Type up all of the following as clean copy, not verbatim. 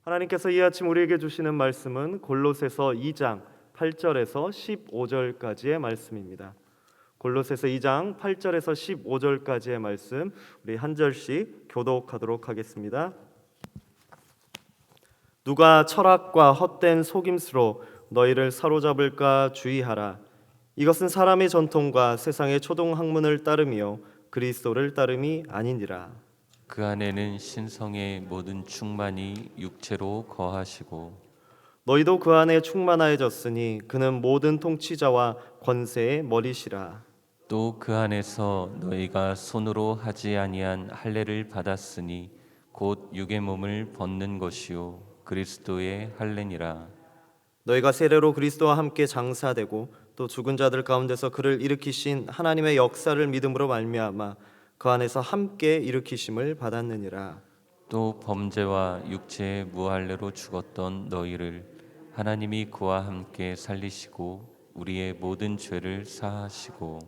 하나님께서 이 아침 우리에게 주시는 말씀은 골로새서 2장 8절에서 15절까지의 말씀입니다. 골로새서 2장 8절에서 15절까지의 말씀 우리 한 절씩 교독하도록 하겠습니다. 누가 철학과 헛된 속임수로 너희를 사로잡을까 주의하라. 이것은 사람의 전통과 세상의 초등학문을 따름이요 그리스도를 따름이 아니니라. 그 안에는 신성의 모든 충만이 육체로 거하시고 너희도 그 안에 충만하여졌으니 그는 모든 통치자와 권세의 머리시라. 또 그 안에서 너희가 손으로 하지 아니한 할례를 받았으니 곧 육의 몸을 벗는 것이요 그리스도의 할례니라. 너희가 세례로 그리스도와 함께 장사되고 또 죽은 자들 가운데서 그를 일으키신 하나님의 역사를 믿음으로 말미암아 그 안에서 함께 일으키심을 받았느니라. 또 범죄와 육체의 무할례로 죽었던 너희를 하나님이 그와 함께 살리시고 우리의 모든 죄를 사하시고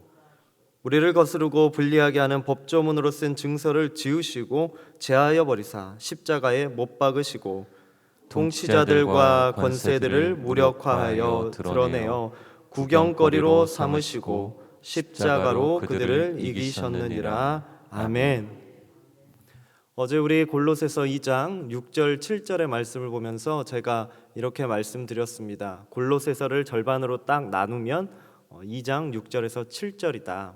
우리를 거스르고 불리하게 하는 법조문으로 쓴 증서를 지우시고 제하여 버리사 십자가에 못 박으시고 통치자들과 권세들을 무력화하여 드러내어 구경거리로 삼으시고 십자가로 그들을 이기셨느니라. 아멘. 어제 우리 골로새서 2장 6절 7절의 말씀을 보면서 제가 이렇게 말씀드렸습니다. 골로새서를 절반으로 딱 나누면 2장 6절에서 7절이다.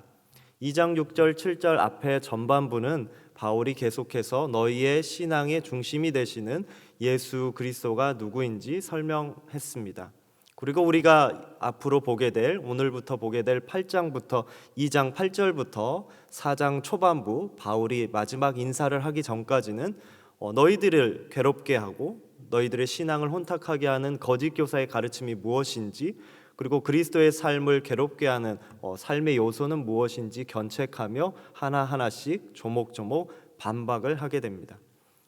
2장 6절 7절 앞에 전반부는 바울이 계속해서 너희의 신앙의 중심이 되시는 예수 그리스도가 누구인지 설명했습니다. 그리고 우리가 앞으로 보게 될 오늘부터 보게 될 8장부터 2장 8절부터 4장 초반부 바울이 마지막 인사를 하기 전까지는 너희들을 괴롭게 하고 너희들의 신앙을 혼탁하게 하는 거짓 교사의 가르침이 무엇인지 그리고 그리스도의 삶을 괴롭게 하는 삶의 요소는 무엇인지 견책하며 하나하나씩 조목조목 반박을 하게 됩니다.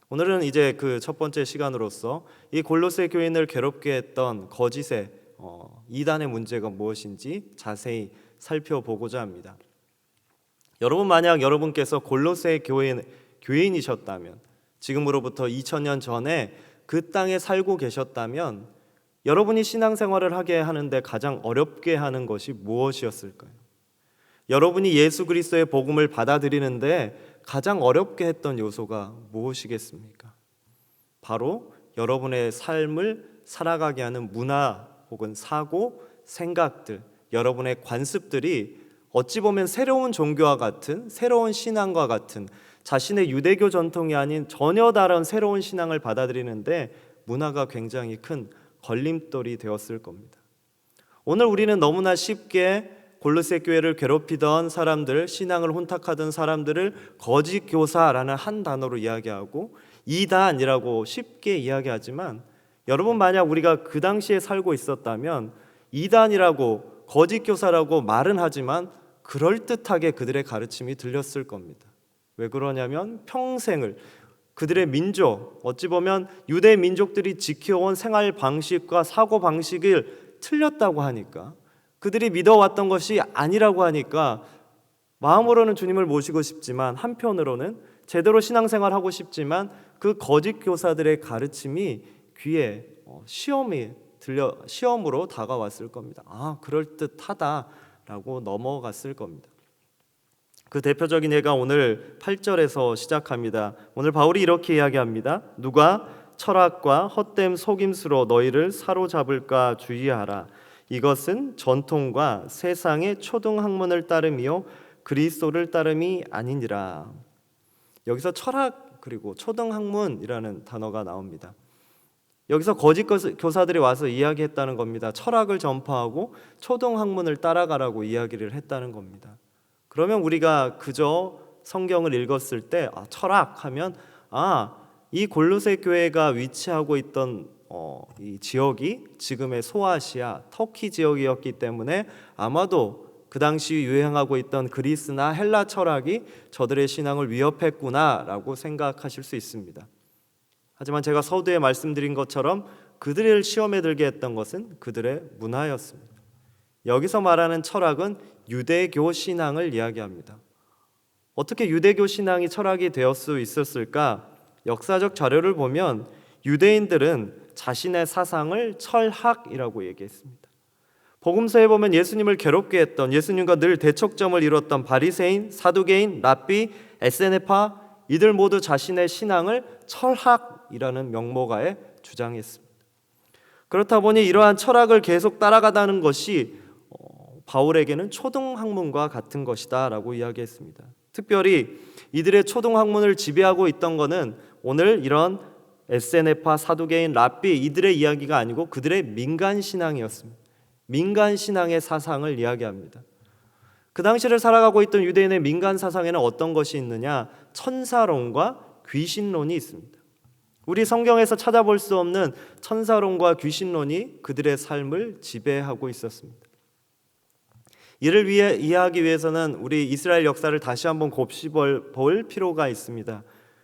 오늘은 이제 그 첫 번째 시간으로서 이 골로새 교인을 괴롭게 했던 거짓의 이단의 문제가 무엇인지 자세히 살펴보고자 합니다. 여러분 만약 여러분께서 골로새 교인이셨다면 지금으로부터 2000년 전에 그 땅에 살고 계셨다면 여러분이 신앙생활을 하게 하는데 가장 어렵게 하는 것이 무엇이었을까요? 여러분이 예수 그리스도의 복음을 받아들이는데 가장 어렵게 했던 요소가 무엇이겠습니까? 바로 여러분의 삶을 살아가게 하는 문화 혹은 사고, 생각들, 여러분의 관습들이 어찌 보면 새로운 종교와 같은, 새로운 신앙과 같은 자신의 유대교 전통이 아닌 전혀 다른 새로운 신앙을 받아들이는데 문화가 굉장히 큰 걸림돌이 되었을 겁니다. 오늘 우리는 너무나 쉽게 골로새 교회를 괴롭히던 사람들, 신앙을 혼탁하던 사람들을 거짓 교사라는 한 단어로 이야기하고 이단이라고 쉽게 이야기하지만 여러분 만약 우리가 그 당시에 살고 있었다면 이단이라고 거짓 교사라고 말은 하지만 그럴듯하게 그들의 가르침이 들렸을 겁니다. 왜 그러냐면 평생을 그들의 민족, 어찌 보면 유대 민족들이 지켜온 생활 방식과 사고 방식을 틀렸다고 하니까 그들이 믿어왔던 것이 아니라고 하니까 마음으로는 주님을 모시고 싶지만 한편으로는 제대로 신앙생활하고 싶지만 그 거짓 교사들의 가르침이 귀에 시험으로 다가왔을 겁니다. 그럴듯하다라고 넘어갔을 겁니다. 그 대표적인 예가 오늘 8절에서 시작합니다. 오늘 바울이 이렇게 이야기합니다. 누가 철학과 헛된 속임수로 너희를 사로잡을까 주의하라. 이것은 전통과 세상의 초등학문을 따름이요 그리스도를 따름이 아니니라. 여기서 철학 그리고 초등학문이라는 단어가 나옵니다. 여기서 거짓 교사들이 와서 이야기했다는 겁니다. 철학을 전파하고 초등학문을 따라가라고 이야기를 했다는 겁니다. 그러면 우리가 그저 성경을 읽었을 때 철학하면 이 골로새 교회가 위치하고 있던 이 지역이 지금의 소아시아, 터키 지역이었기 때문에 아마도 그 당시 유행하고 있던 그리스나 헬라 철학이 저들의 신앙을 위협했구나라고 생각하실 수 있습니다. 하지만 제가 서두에 말씀드린 것처럼 그들을 시험에 들게 했던 것은 그들의 문화였습니다. 여기서 말하는 철학은 유대교 신앙을 이야기합니다. 어떻게 유대교 신앙이 철학이 되었을 수 있었을까? 역사적 자료를 보면 유대인들은 자신의 사상을 철학이라고 얘기했습니다. 복음서에 보면 예수님을 괴롭게 했던, 예수님과 늘 대척점을 이뤘던 바리새인, 사두개인, 랍비, 에세네파, 이들 모두 자신의 신앙을 철학이라는 명목하에 주장했습니다. 그렇다 보니 이러한 철학을 계속 따라가다는 것이 바울에게는 초등학문과 같은 것이다 라고 이야기했습니다. 특별히 이들의 초등학문을 지배하고 있던 것은 오늘 이런 에세네파, 사두개인, 랍비 이들의 이야기가 아니고 그들의 민간신앙이었습니다. 민간신앙의 사상을 이야기합니다. 그 당시를 살아가고 있던 유대인의 민간사상에는 어떤 것이 있느냐? 천사론과 귀신론이 있습니다. 우리 성경에서 찾아볼 수 없는 천사론과 귀신론이 그들의 삶을 지배하고 있었습니다. 이를 이해하기 위해서는 우리 이스라엘 역사를 다시 한번 곱씹어 볼 필요가 있습니다.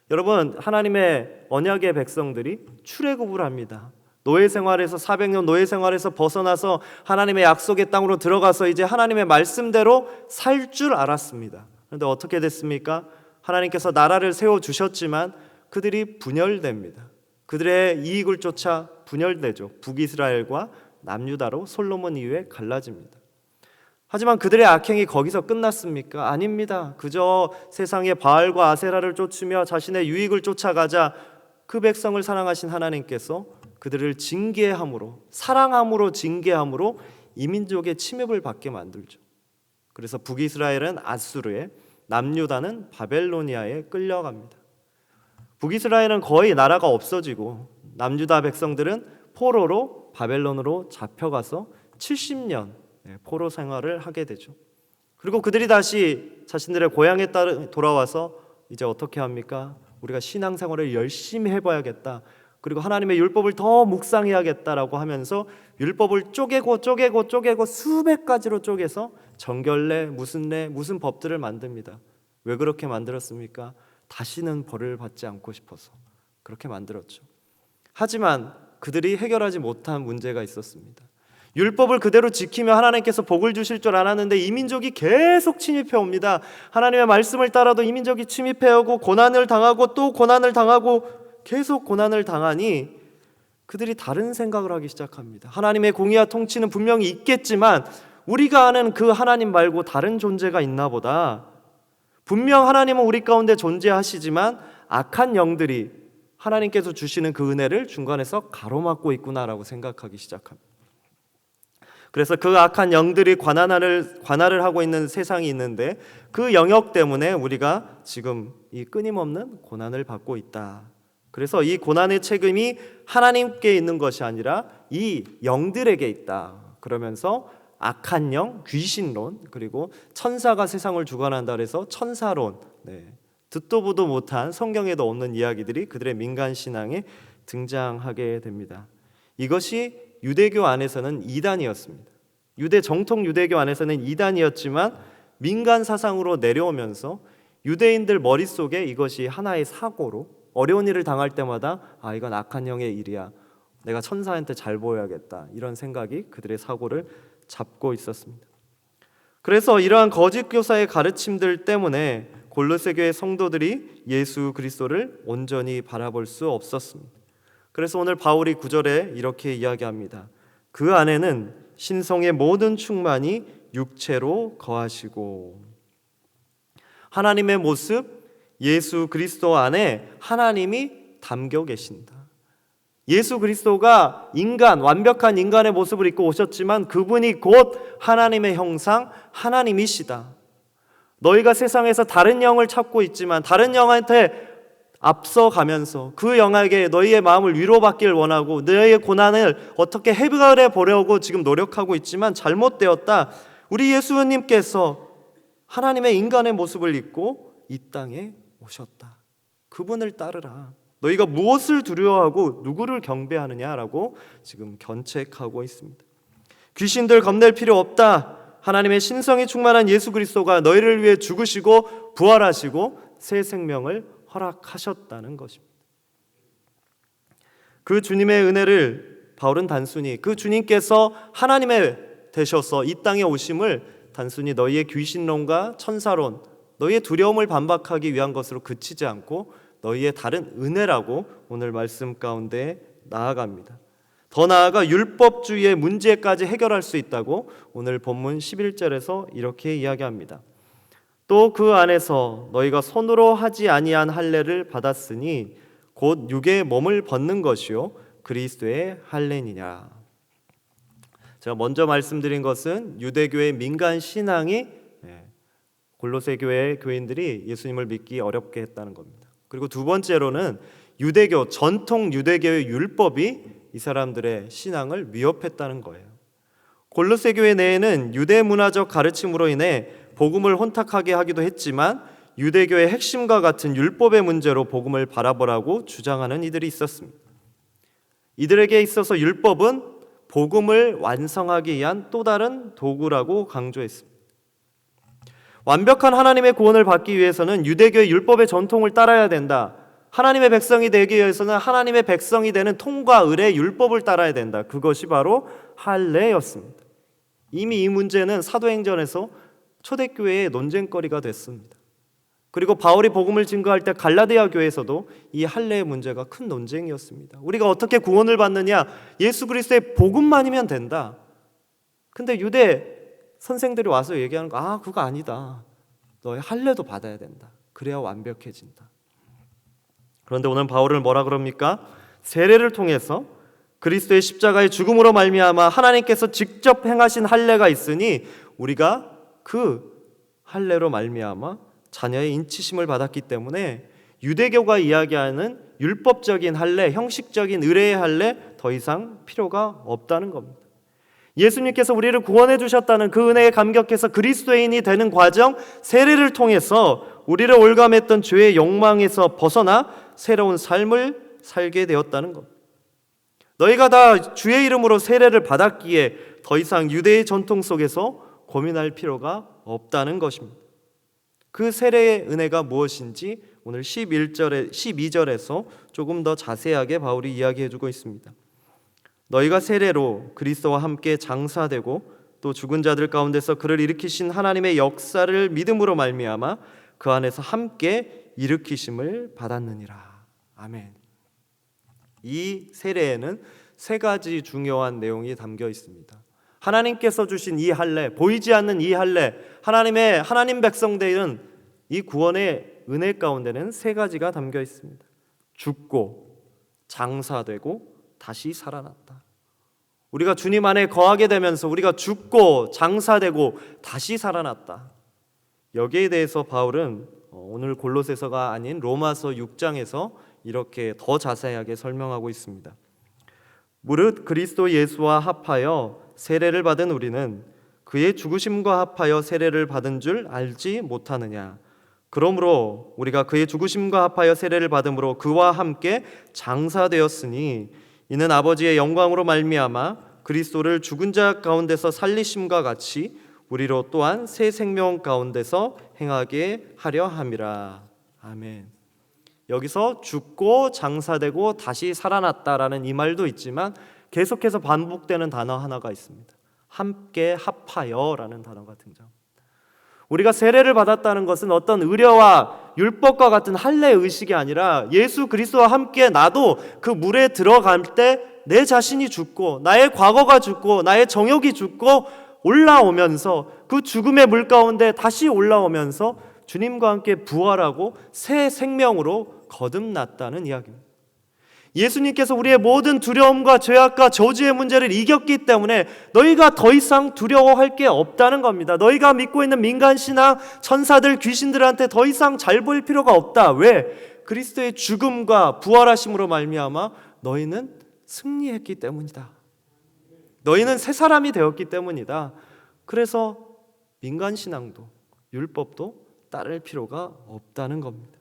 여러분, 하나님의 언약의 백성들이 출애굽을 합니다. 노예 생활에서 400년 노예 생활에서 벗어나서 하나님의 약속의 땅으로 들어가서 이제 하나님의 말씀대로 살 줄 알았습니다. 그런데 어떻게 됐습니까? 하나님께서 나라를 세워주셨지만 그들이 분열됩니다. 그들의 이익을 쫓아 분열되죠. 북이스라엘과 남유다로 솔로몬 이후에 갈라집니다. 하지만 그들의 악행이 거기서 끝났습니까? 아닙니다. 그저 세상의 바알과 아세라를 쫓으며 자신의 유익을 쫓아가자 그 백성을 사랑하신 하나님께서 그들을 징계함으로, 사랑함으로 징계함으로 이민족의 침입을 받게 만들죠. 그래서 북이스라엘은 아수르에, 남유다는 바벨로니아에 끌려갑니다. 북이스라엘은 거의 나라가 없어지고 남유다 백성들은 포로로 바벨론으로 잡혀가서 70년 포로 생활을 하게 되죠. 그리고 그들이 다시 자신들의 고향에 돌아와서 이제 어떻게 합니까? 우리가 신앙생활을 열심히 해봐야겠다. 그리고 하나님의 율법을 더 묵상해야겠다라고 하면서 율법을 쪼개고 수백 가지로 쪼개서 정결례, 무슨 법들을 만듭니다. 왜 그렇게 만들었습니까? 다시는 벌을 받지 않고 싶어서 그렇게 만들었죠. 하지만 그들이 해결하지 못한 문제가 있었습니다. 율법을 그대로 지키며 하나님께서 복을 주실 줄 알았는데 이민족이 계속 침입해 옵니다. 하나님의 말씀을 따라도 이민족이 침입해 오고 고난을 당하고 또 고난을 당하고 계속 고난을 당하니 그들이 다른 생각을 하기 시작합니다. 하나님의 공의와 통치는 분명히 있겠지만 우리가 아는 그 하나님 말고 다른 존재가 있나 보다. 분명 하나님은 우리 가운데 존재하시지만 악한 영들이 하나님께서 주시는 그 은혜를 중간에서 가로막고 있구나라고 생각하기 시작합니다. 그래서 그 악한 영들이 관할을 하고 있는 세상이 있는데 그 영역 때문에 우리가 지금 이 끊임없는 고난을 받고 있다. 그래서 이 고난의 책임이 하나님께 있는 것이 아니라 이 영들에게 있다. 그러면서 악한 영, 귀신론, 그리고 천사가 세상을 주관한다 그래서 천사론, 듣도 보도 못한 성경에도 없는 이야기들이 그들의 민간신앙에 등장하게 됩니다. 이것이 유대교 안에서는 이단이었습니다. 정통 유대교 안에서는 이단이었지만 민간 사상으로 내려오면서 유대인들 머릿속에 이것이 하나의 사고로 어려운 일을 당할 때마다 이건 악한 영의 일이야. 내가 천사한테 잘 보여야겠다. 이런 생각이 그들의 사고를 잡고 있었습니다. 그래서 이러한 거짓 교사의 가르침들 때문에 골로새 교회 성도들이 예수 그리스도를 온전히 바라볼 수 없었습니다. 그래서 오늘 바울이 9절에 이렇게 이야기합니다. 그 안에는 신성의 모든 충만이 육체로 거하시고, 하나님의 모습, 예수 그리스도 안에 하나님이 담겨 계신다. 예수 그리스도가 완벽한 인간의 모습을 입고 오셨지만 그분이 곧 하나님의 형상, 하나님이시다. 너희가 세상에서 다른 영을 찾고 있지만 다른 영한테 앞서가면서 그 영에게 너희의 마음을 위로받길 원하고 너희의 고난을 어떻게 해결해 보려고 지금 노력하고 있지만 잘못되었다. 우리 예수님께서 하나님의 인간의 모습을 입고 이 땅에 오셨다. 그분을 따르라. 너희가 무엇을 두려워하고 누구를 경배하느냐라고 지금 견책하고 있습니다. 귀신들 겁낼 필요 없다. 하나님의 신성이 충만한 예수 그리스도가 너희를 위해 죽으시고 부활하시고 새 생명을 허락하셨다는 것입니다. 그 주님의 은혜를 바울은 단순히 그 주님께서 하나님의 되셔서 이 땅에 오심을 단순히 너희의 귀신론과 천사론, 너희의 두려움을 반박하기 위한 것으로 그치지 않고 너희의 다른 은혜라고 오늘 말씀 가운데 나아갑니다. 더 나아가 율법주의의 문제까지 해결할 수 있다고 오늘 본문 11절에서 이렇게 이야기합니다. 또 그 안에서 너희가 손으로 하지 아니한 할례를 받았으니 곧 육의 몸을 벗는 것이요 그리스도의 할례니라. 제가 먼저 말씀드린 것은 유대교의 민간 신앙이 골로새 교회 교인들이 예수님을 믿기 어렵게 했다는 겁니다. 그리고 두 번째로는 유대교, 전통 유대교의 율법이 이 사람들의 신앙을 위협했다는 거예요. 골로새 교회 내에는 유대 문화적 가르침으로 인해 복음을 혼탁하게 하기도 했지만 유대교의 핵심과 같은 율법의 문제로 복음을 바라보라고 주장하는 이들이 있었습니다. 이들에게 있어서 율법은 복음을 완성하기 위한 또 다른 도구라고 강조했습니다. 완벽한 하나님의 구원을 받기 위해서는 유대교의 율법의 전통을 따라야 된다. 하나님의 백성이 되기 위해서는 하나님의 백성이 되는 통과 의례 율법을 따라야 된다. 그것이 바로 할례였습니다. 이미 이 문제는 사도행전에서 초대교회의 논쟁거리가 됐습니다. 그리고 바울이 복음을 증거할 때 갈라디아 교회에서도 이 할례의 문제가 큰 논쟁이었습니다. 우리가 어떻게 구원을 받느냐? 예수 그리스도의 복음만이면 된다. 근데 유대 선생들이 와서 얘기하는 거, 그거 아니다. 너의 할례도 받아야 된다. 그래야 완벽해진다. 그런데 오늘 바울은 뭐라 그럽니까? 세례를 통해서 그리스도의 십자가의 죽음으로 말미암아 하나님께서 직접 행하신 할례가 있으니 우리가 그 할례로 말미암아 자녀의 인치심을 받았기 때문에 유대교가 이야기하는 율법적인 할례, 형식적인 의례의 할례 더 이상 필요가 없다는 겁니다. 예수님께서 우리를 구원해 주셨다는 그 은혜에 감격해서 그리스도인이 되는 과정, 세례를 통해서 우리를 올감했던 죄의 욕망에서 벗어나 새로운 삶을 살게 되었다는 것. 너희가 다 주의 이름으로 세례를 받았기에 더 이상 유대의 전통 속에서 고민할 필요가 없다는 것입니다. 그 세례의 은혜가 무엇인지 오늘 12절에서 조금 더 자세하게 바울이 이야기해 주고 있습니다. 너희가 세례로 그리스도와 함께 장사되고 또 죽은 자들 가운데서 그를 일으키신 하나님의 역사를 믿음으로 말미암아 그 안에서 함께 일으키심을 받았느니라. 아멘. 이 세례에는 세 가지 중요한 내용이 담겨 있습니다. 하나님께서 주신 이 할례, 보이지 않는 이 할례, 하나님 백성들은 이 구원의 은혜 가운데는 세 가지가 담겨 있습니다. 죽고 장사되고 다시 살아났다. 우리가 주님 안에 거하게 되면서 우리가 죽고 장사되고 다시 살아났다. 여기에 대해서 바울은 오늘 골로새서가 아닌 로마서 6장에서 이렇게 더 자세하게 설명하고 있습니다. 무릇 그리스도 예수와 합하여 세례를 받은 우리는 그의 죽으심과 합하여 세례를 받은 줄 알지 못하느냐. 그러므로 우리가 그의 죽으심과 합하여 세례를 받음으로 그와 함께 장사되었으니 이는 아버지의 영광으로 말미암아 그리스도를 죽은 자 가운데서 살리심과 같이 우리로 또한 새 생명 가운데서 행하게 하려 함이라. 아멘. 여기서 죽고 장사되고 다시 살아났다라는 이 말도 있지만 계속해서 반복되는 단어 하나가 있습니다. 함께 합하여라는 단어가 등장합니다. 우리가 세례를 받았다는 것은 어떤 의례와 율법과 같은 할례 의식이 아니라 예수 그리스도와 함께 나도 그 물에 들어갈 때 내 자신이 죽고 나의 과거가 죽고 나의 정욕이 죽고 올라오면서 그 죽음의 물 가운데 다시 올라오면서 주님과 함께 부활하고 새 생명으로 거듭났다는 이야기입니다. 예수님께서 우리의 모든 두려움과 죄악과 저주의 문제를 이겼기 때문에 너희가 더 이상 두려워할 게 없다는 겁니다. 너희가 믿고 있는 민간신앙, 천사들, 귀신들한테 더 이상 잘 보일 필요가 없다. 왜? 그리스도의 죽음과 부활하심으로 말미암아 너희는 승리했기 때문이다. 너희는 새 사람이 되었기 때문이다. 그래서 민간신앙도 율법도 따를 필요가 없다는 겁니다.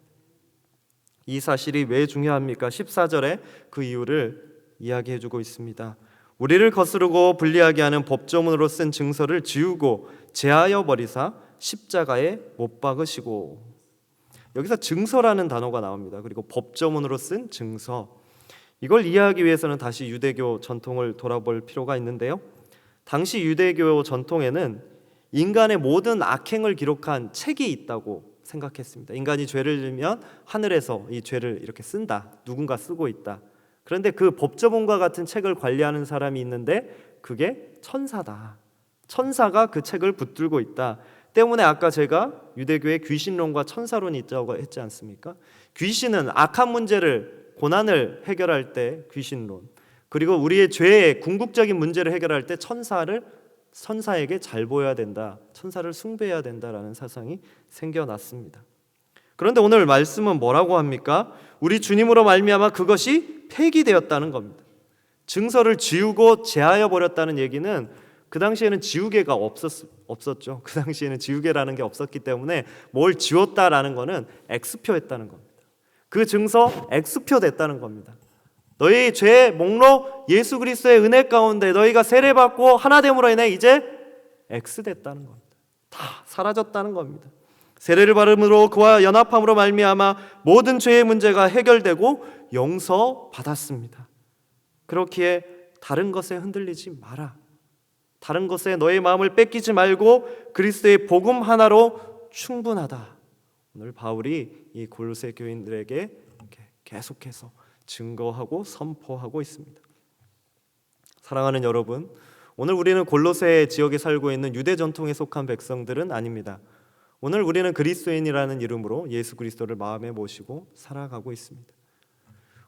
이 사실이 왜 중요합니까? 14절에 그 이유를 이야기해주고 있습니다. 우리를 거스르고 불리하게 하는 법조문으로 쓴 증서를 지우고 제하여 버리사 십자가에 못 박으시고. 여기서 증서라는 단어가 나옵니다. 그리고 법조문으로 쓴 증서, 이걸 이해하기 위해서는 다시 유대교 전통을 돌아볼 필요가 있는데요. 당시 유대교 전통에는 인간의 모든 악행을 기록한 책이 있다고 생각했습니다. 인간이 죄를 지으면 하늘에서 이 죄를 이렇게 쓴다. 누군가 쓰고 있다. 그런데 그 법조문과 같은 책을 관리하는 사람이 있는데 그게 천사다. 천사가 그 책을 붙들고 있다. 때문에 아까 제가 유대교의 귀신론과 천사론이 있다고 했지 않습니까? 귀신은 악한 문제를, 고난을 해결할 때 귀신론, 그리고 우리의 죄의 궁극적인 문제를 해결할 때 천사에게 잘 보여야 된다, 천사를 숭배해야 된다라는 사상이 생겨났습니다. 그런데 오늘 말씀은 뭐라고 합니까? 우리 주님으로 말미암아 그것이 폐기되었다는 겁니다. 증서를 지우고 제하여 버렸다는 얘기는 그 당시에는 지우개가 없었죠. 그 당시에는 지우개라는 게 없었기 때문에 뭘 지웠다라는 거는 X표했다는 겁니다. 그 증서 X표 됐다는 겁니다. 너희 죄 목록 예수 그리스도의 은혜 가운데 너희가 세례받고 하나됨으로 인해 이제 X 됐다는 겁니다. 다 사라졌다는 겁니다. 세례를 받음으로 그와 연합함으로 말미암아 모든 죄의 문제가 해결되고 용서받았습니다. 그렇기에 다른 것에 흔들리지 마라. 다른 것에 너의 마음을 뺏기지 말고 그리스도의 복음 하나로 충분하다. 오늘 바울이 이 골로새 교인들에게 계속해서 증거하고 선포하고 있습니다. 사랑하는 여러분, 오늘 우리는 골로새 지역에 살고 있는 유대 전통에 속한 백성들은 아닙니다. 오늘 우리는 그리스도인이라는 이름으로 예수 그리스도를 마음에 모시고 살아가고 있습니다.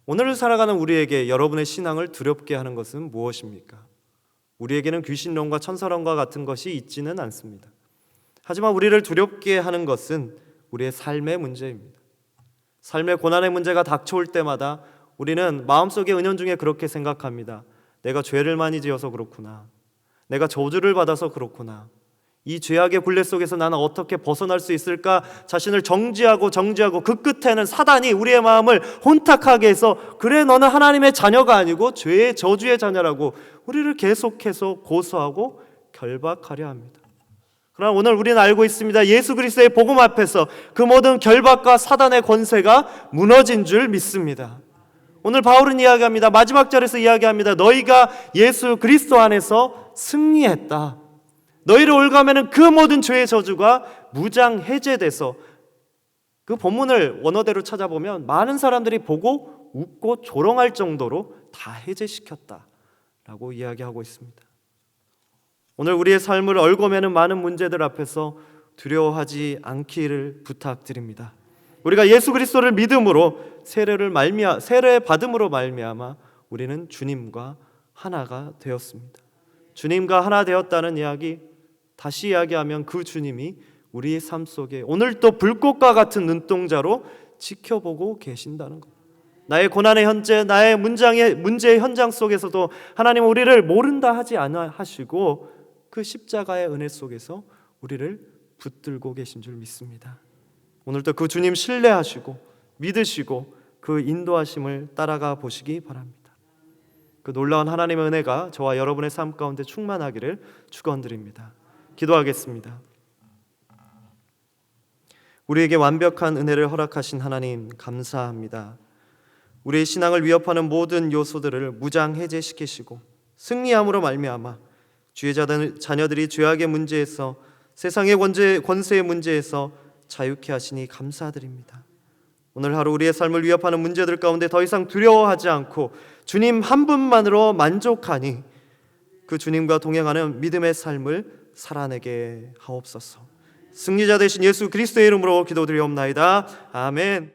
오늘을 살아가는 우리에게 여러분의 신앙을 두렵게 하는 것은 무엇입니까? 우리에게는 귀신론과 천사론과 같은 것이 있지는 않습니다. 하지만 우리를 두렵게 하는 것은 우리의 삶의 문제입니다. 삶의 고난의 문제가 닥쳐올 때마다 우리는 마음속에 은연중에 그렇게 생각합니다. 내가 죄를 많이 지어서 그렇구나. 내가 저주를 받아서 그렇구나. 이 죄악의 굴레 속에서 나는 어떻게 벗어날 수 있을까? 자신을 정지하고 그 끝에는 사단이 우리의 마음을 혼탁하게 해서 그래 너는 하나님의 자녀가 아니고 죄의 저주의 자녀라고 우리를 계속해서 고소하고 결박하려 합니다. 그러나 오늘 우리는 알고 있습니다. 예수 그리스도의 복음 앞에서 그 모든 결박과 사단의 권세가 무너진 줄 믿습니다. 오늘 바울은 이야기합니다. 마지막 절에서 이야기합니다. 너희가 예수 그리스도 안에서 승리했다. 너희를 올가매는 그 모든 죄의 저주가 무장 해제돼서, 그 본문을 원어대로 찾아보면 많은 사람들이 보고 웃고 조롱할 정도로 다 해제시켰다라고 이야기하고 있습니다. 오늘 우리의 삶을 얽어매는 많은 문제들 앞에서 두려워하지 않기를 부탁드립니다. 우리가 예수 그리스도를 믿음으로 세례 받음으로 말미암아 우리는 주님과 하나가 되었습니다. 주님과 하나 되었다는 이야기, 다시 이야기하면 그 주님이 우리의 삶 속에 오늘 또 불꽃과 같은 눈동자로 지켜보고 계신다는 것. 나의 고난의 현재, 나의 문제의 현장 속에서도 하나님은 우리를 모른다 하지 않아 하시고 그 십자가의 은혜 속에서 우리를 붙들고 계신 줄 믿습니다. 오늘도 그 주님 신뢰하시고 믿으시고 그 인도하심을 따라가 보시기 바랍니다. 그 놀라운 하나님의 은혜가 저와 여러분의 삶 가운데 충만하기를 축원드립니다. 기도하겠습니다. 우리에게 완벽한 은혜를 허락하신 하나님 감사합니다. 우리의 신앙을 위협하는 모든 요소들을 무장 해제시키시고 승리함으로 말미암아 주의 자녀들이 죄악의 문제에서, 세상의 권세의 문제에서 자유케 하시니 감사드립니다. 오늘 하루 우리의 삶을 위협하는 문제들 가운데 더 이상 두려워하지 않고 주님 한 분만으로 만족하니 그 주님과 동행하는 믿음의 삶을 살아내게 하옵소서. 승리자 되신 예수 그리스도의 이름으로 기도드리옵나이다. 아멘.